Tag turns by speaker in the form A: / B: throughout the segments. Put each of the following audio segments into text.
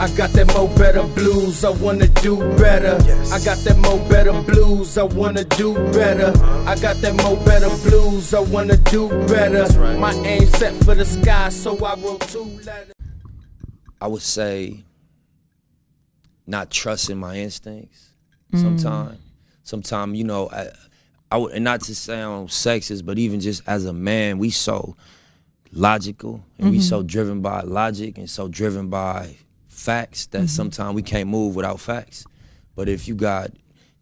A: I got that mo better blues, I wanna do better. I got that mo better blues, I wanna do better. I got that mo better blues, I wanna do better. My aim set for the sky, so I wrote 2 letters.
B: I would say not trusting my instincts sometimes, you know, I would, and not to sound sexist, but even just as a man, we so logical and we so driven by logic and so driven by facts that sometimes we can't move without facts. But if you got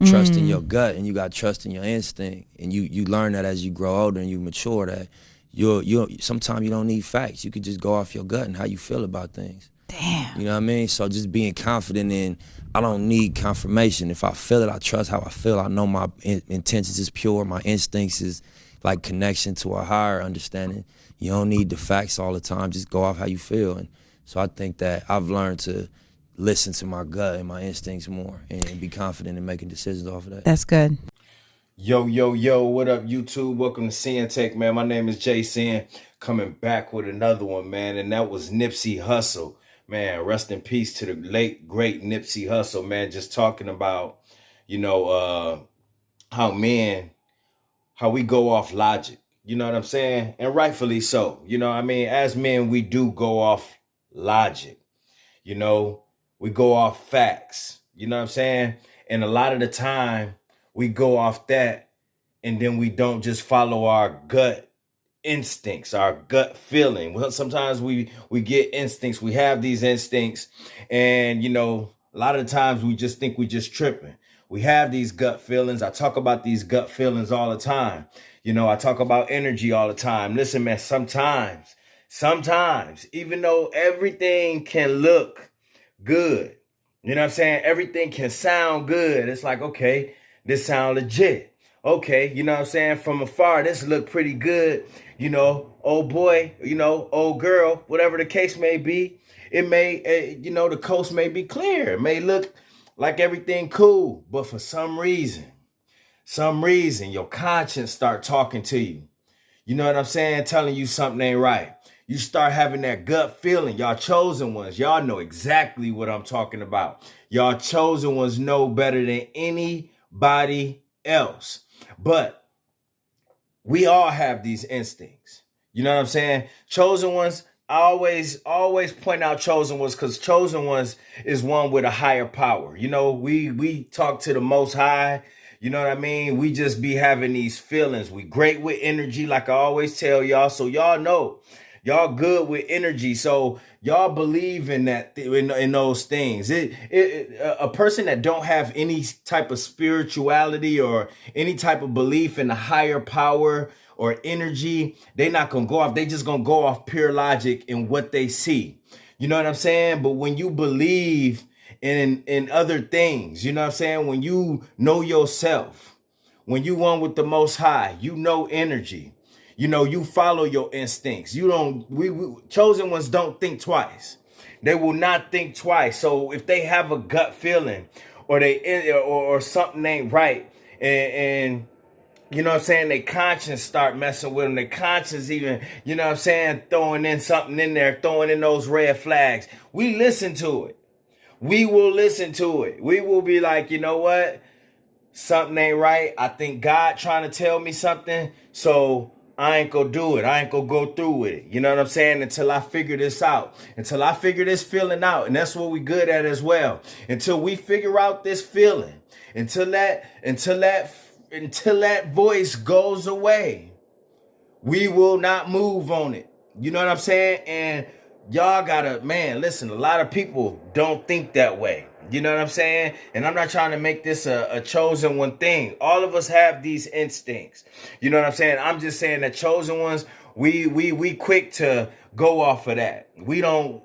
B: trust in your gut and you got trust in your instinct, and you learn that as you grow older and you mature, that you sometimes you don't need facts. You could just go off your gut and how you feel about things.
C: Damn.
B: You know what I mean? So just being confident in, I don't need confirmation. If I feel it, I trust how I feel. I know my intentions is pure. My instincts is like connection to a higher understanding. You don't need the facts all the time. Just go off how you feel. And so I think that I've learned to listen to my gut and my instincts more and be confident in making decisions off of that.
C: That's good.
D: Yo, what up, YouTube? Welcome to Sinn-Take, man. My name is Jason, coming back with another one, man. And that was Nipsey Hussle. Man, rest in peace to the late, great Nipsey Hussle, man. Just talking about, you know, how we go off logic. You know what I'm saying? And rightfully so. You know what I mean? As men, we do go off logic. You know, we go off facts. You know what I'm saying? And a lot of the time, we go off that, and then we don't just follow our gut instincts, our gut feeling. Well, sometimes we get instincts. We have these instincts, and, you know, a lot of the times we just think we just tripping. We have these gut feelings. I talk about these gut feelings all the time. You know, I talk about energy all the time. Listen, man, sometimes, even though everything can look good, you know what I'm saying? Everything can sound good. It's like, okay, this sound legit. Okay, you know what I'm saying? From afar, this look pretty good. You know, old boy, you know, old girl, whatever the case may be. It may, you know, the coast may be clear. It may look like everything cool. But for some reason, your conscience start talking to you. You know what I'm saying? Telling you something ain't right. You start having that gut feeling. Y'all chosen ones, y'all know exactly what I'm talking about. Y'all chosen ones know better than anybody else. But we all have these instincts. You know what I'm saying? Chosen ones, I always point out chosen ones, because chosen ones is one with a higher power. You know, we talk to the Most High. You know what I mean? We just be having these feelings. We great with energy, like I always tell y'all. So y'all know, y'all good with energy. So y'all believe in that, in those things. A person that don't have any type of spirituality or any type of belief in a higher power or energy, they not gonna go off. They just gonna go off pure logic in what they see. You know what I'm saying? But when you believe in other things, you know what I'm saying? When you know yourself, when you one with the Most High, you know energy. You know, you follow your instincts. You don't, we chosen ones don't think twice. They will not think twice. So if they have a gut feeling or or something ain't right, and you know what I'm saying, their conscience start messing with them. Their conscience even, you know what I'm saying, throwing in something in there, throwing in those red flags. We listen to it. We will listen to it. We will be like, you know what? Something ain't right. I think God trying to tell me something. So I ain't gonna do it. I ain't gonna go through with it. You know what I'm saying? Until I figure this out. Until I figure this feeling out. And that's what we good at as well. Until we figure out this feeling. Until that voice goes away, we will not move on it. You know what I'm saying? And y'all gotta, man, listen, a lot of people don't think that way. You know what I'm saying? And I'm not trying to make this a chosen one thing. All of us have these instincts. You know what I'm saying? I'm just saying that chosen ones, we quick to go off of that. We don't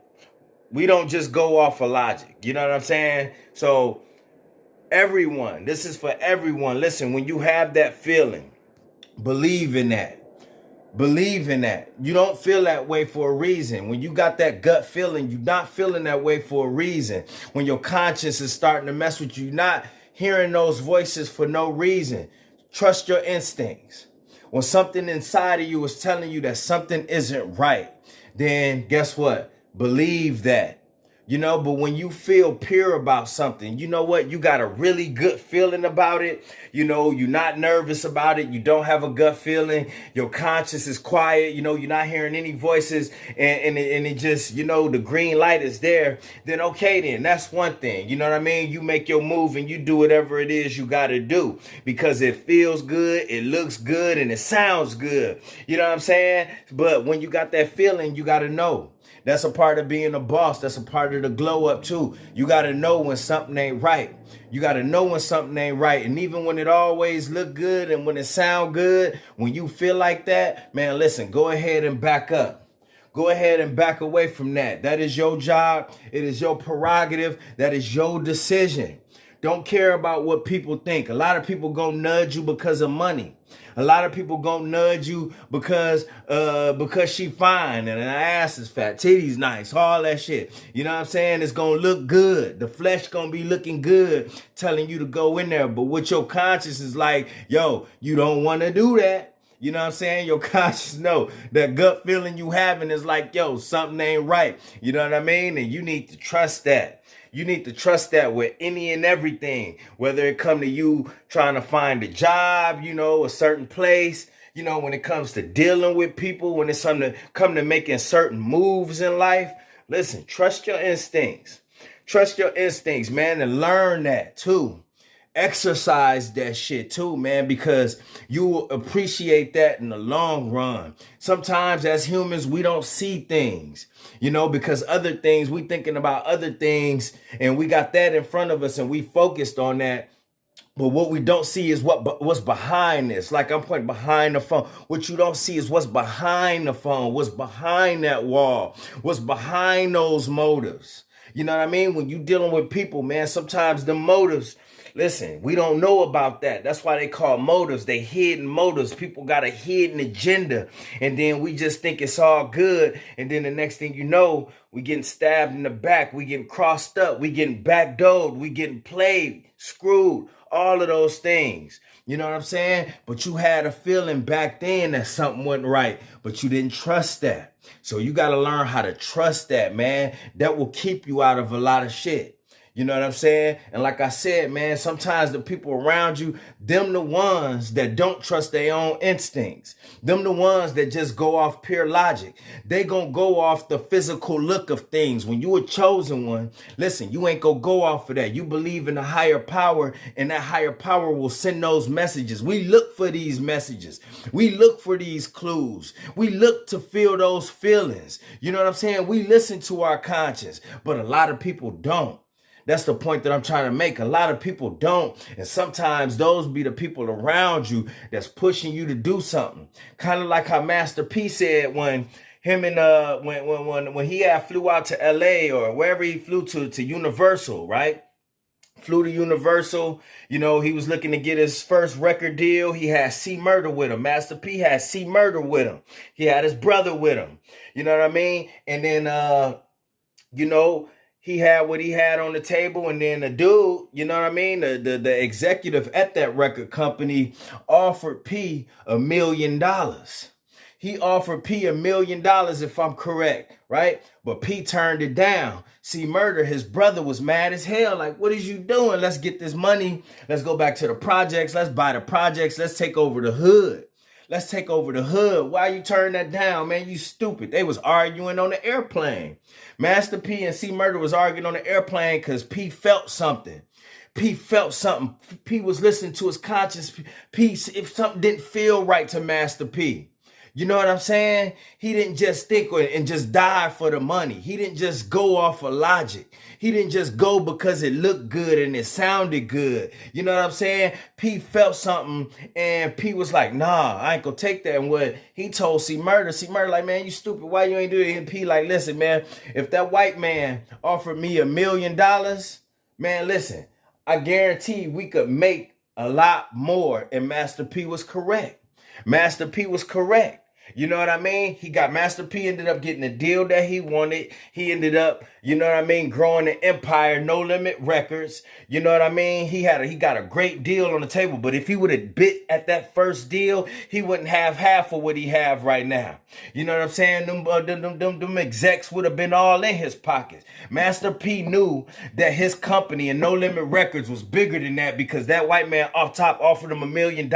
D: just go off of logic. You know what I'm saying? So everyone, this is for everyone. Listen, when you have that feeling, believe in that. Believe in that. You don't feel that way for a reason. When you got that gut feeling, you're not feeling that way for a reason. When your conscience is starting to mess with you, you're not hearing those voices for no reason. Trust your instincts. When something inside of you is telling you that something isn't right, then guess what? Believe that. You know, but when you feel pure about something, you know what? You got a really good feeling about it. You know, you're not nervous about it. You don't have a gut feeling. Your conscience is quiet. You know, you're not hearing any voices and it just, you know, the green light is there. Then okay, then that's one thing. You know what I mean? You make your move and you do whatever it is you got to do because it feels good, it looks good, and it sounds good. You know what I'm saying? But when you got that feeling, you got to know. That's a part of being a boss. That's a part of the glow up too. You got to know when something ain't right. You got to know when something ain't right. And even when it always look good and when it sound good, when you feel like that, man, listen, go ahead and back up. Go ahead and back away from that. That is your job. It is your prerogative. That is your decision. Don't care about what people think. A lot of people gonna nudge you because of money. A lot of people gonna nudge you because she fine and her ass is fat, titties nice, all that shit. You know what I'm saying? It's gonna look good. The flesh gonna be looking good, telling you to go in there. But what your conscience is like, yo, you don't want to do that. You know what I'm saying? Your conscience know that gut feeling you having is like, yo, something ain't right. You know what I mean? And you need to trust that. You need to trust that with any and everything, whether it come to you trying to find a job, you know, a certain place, you know, when it comes to dealing with people, when it's something to come to making certain moves in life. Listen, trust your instincts. Trust your instincts, man, and learn that too. Exercise that shit too, man, because you will appreciate that in the long run. Sometimes as humans, we don't see things, you know, because other things, we thinking about other things and we got that in front of us and we focused on that. But what we don't see is what's behind this. Like I'm pointing behind the phone. What you don't see is what's behind the phone, what's behind that wall, what's behind those motives. You know what I mean? When you dealing with people, man, sometimes the motives, listen, we don't know about that. That's why they call motives. They hidden motives. People got a hidden agenda. And then we just think it's all good. And then the next thing you know, we getting stabbed in the back. We getting crossed up. We getting backdoored. We getting played, screwed, all of those things. You know what I'm saying? But you had a feeling back then that something wasn't right, but you didn't trust that. So you got to learn how to trust that, man. That will keep you out of a lot of shit. You know what I'm saying? And like I said, man, sometimes the people around you, them the ones that don't trust their own instincts. Them the ones that just go off pure logic. They gonna go off the physical look of things. When you a chosen one, listen, you ain't gonna go off of that. You believe in a higher power, and that higher power will send those messages. We look for these messages. We look for these clues. We look to feel those feelings. You know what I'm saying? We listen to our conscience, but a lot of people don't. That's the point that I'm trying to make. A lot of people don't. And sometimes those be the people around you that's pushing you to do something. Kind of like how Master P said when him and when he had flew out to LA or wherever he flew to Universal, right? Flew to Universal. You know, he was looking to get his first record deal. He had C Murder with him. Master P had C Murder with him. He had his brother with him. You know what I mean? And then, you know, he had what he had on the table, and then the dude, you know what I mean? The executive at that record company offered P $1 million. He offered P $1 million, if I'm correct, right? But P turned it down. See, Murder, his brother, was mad as hell. Like, what is you doing? Let's get this money. Let's go back to the projects. Let's buy the projects. Let's take over the hood. Let's take over the hood. Why you turn that down, man? You stupid. They was arguing on the airplane. Master P and C Murder was arguing on the airplane because P felt something. P felt something. P was listening to his conscience. P, if something didn't feel right to Master P. You know what I'm saying? He didn't just think and just die for the money. He didn't just go off of logic. He didn't just go because it looked good and it sounded good. You know what I'm saying? P felt something and P was like, nah, I ain't gonna take that. And what he told C Murder like, man, you stupid. Why you ain't do it? And P like, listen, man, if that white man offered me $1 million, man, listen, I guarantee we could make a lot more. And Master P was correct. Master P was correct. You know what I mean? He got Master P ended up getting the deal that he wanted. He ended up, you know what I mean, growing an empire, No Limit Records. You know what I mean? He got a great deal on the table. But if he would have bit at that first deal, he wouldn't have half of what he have right now. You know what I'm saying? Them execs would have been all in his pockets. Master P knew that his company and No Limit Records was bigger than that because that white man off top offered him $1 million.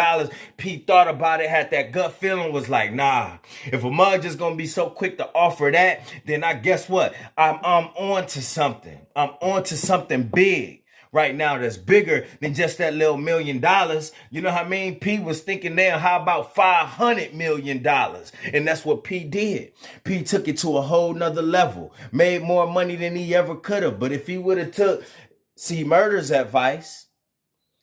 D: P thought about it, had that gut feeling, was like, nah, if a mug just gonna be so quick to offer that, then I guess what? I'm on to something. I'm on to something big right now that's bigger than just that little $1 million. You know what I mean? P was thinking there, how about $500 million? And that's what P did. P took it to a whole nother level, made more money than he ever could have. But if he would have took C Murder's advice,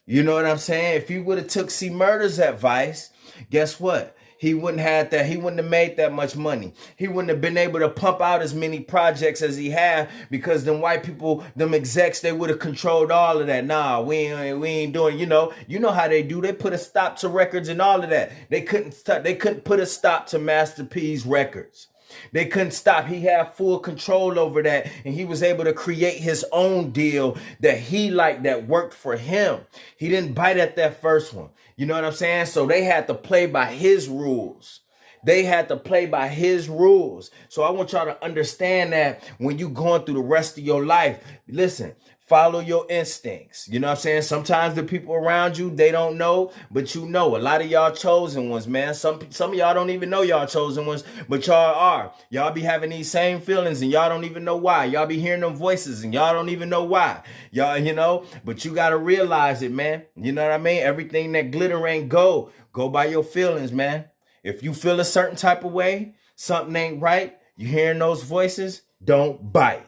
D: you know what I'm saying? If he would have took C Murder's advice, guess what? He wouldn't have that. He wouldn't have made that much money. He wouldn't have been able to pump out as many projects as he had because them white people, them execs, they would have controlled all of that. Nah, we ain't doing. You know how they do. They put a stop to records and all of that. They couldn't put a stop to Master P's records. They couldn't stop. He had full control over that, and he was able to create his own deal that he liked, that worked for him. He didn't bite at that first one. You know what I'm saying? So they had to play by his rules. They had to play by his rules. So I want y'all to understand that when you going through the rest of your life, listen, follow your instincts. You know what I'm saying? Sometimes the people around you, they don't know, but you know. A lot of y'all chosen ones, man. Some of y'all don't even know y'all chosen ones, but y'all are. Y'all be having these same feelings and y'all don't even know why. Y'all be hearing them voices and y'all don't even know why. Y'all, you know, but you got to realize it, man. You know what I mean? Everything that glitter ain't gold. Go by your feelings, man. If you feel a certain type of way, something ain't right, you hearing those voices, don't bite.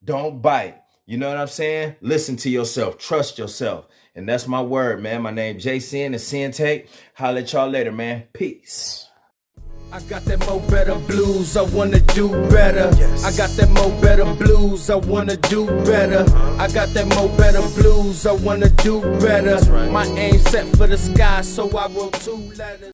D: Don't bite. You know what I'm saying? Listen to yourself. Trust yourself. And that's my word, man. My name Sinn and Sinn-Take. Holla at y'all later, man. Peace.
A: I got that mo better blues, I wanna do better. I got that mo better blues, I wanna do better. I got that mo better blues, I wanna do better. My aim set for the sky, so I wrote 2 letters.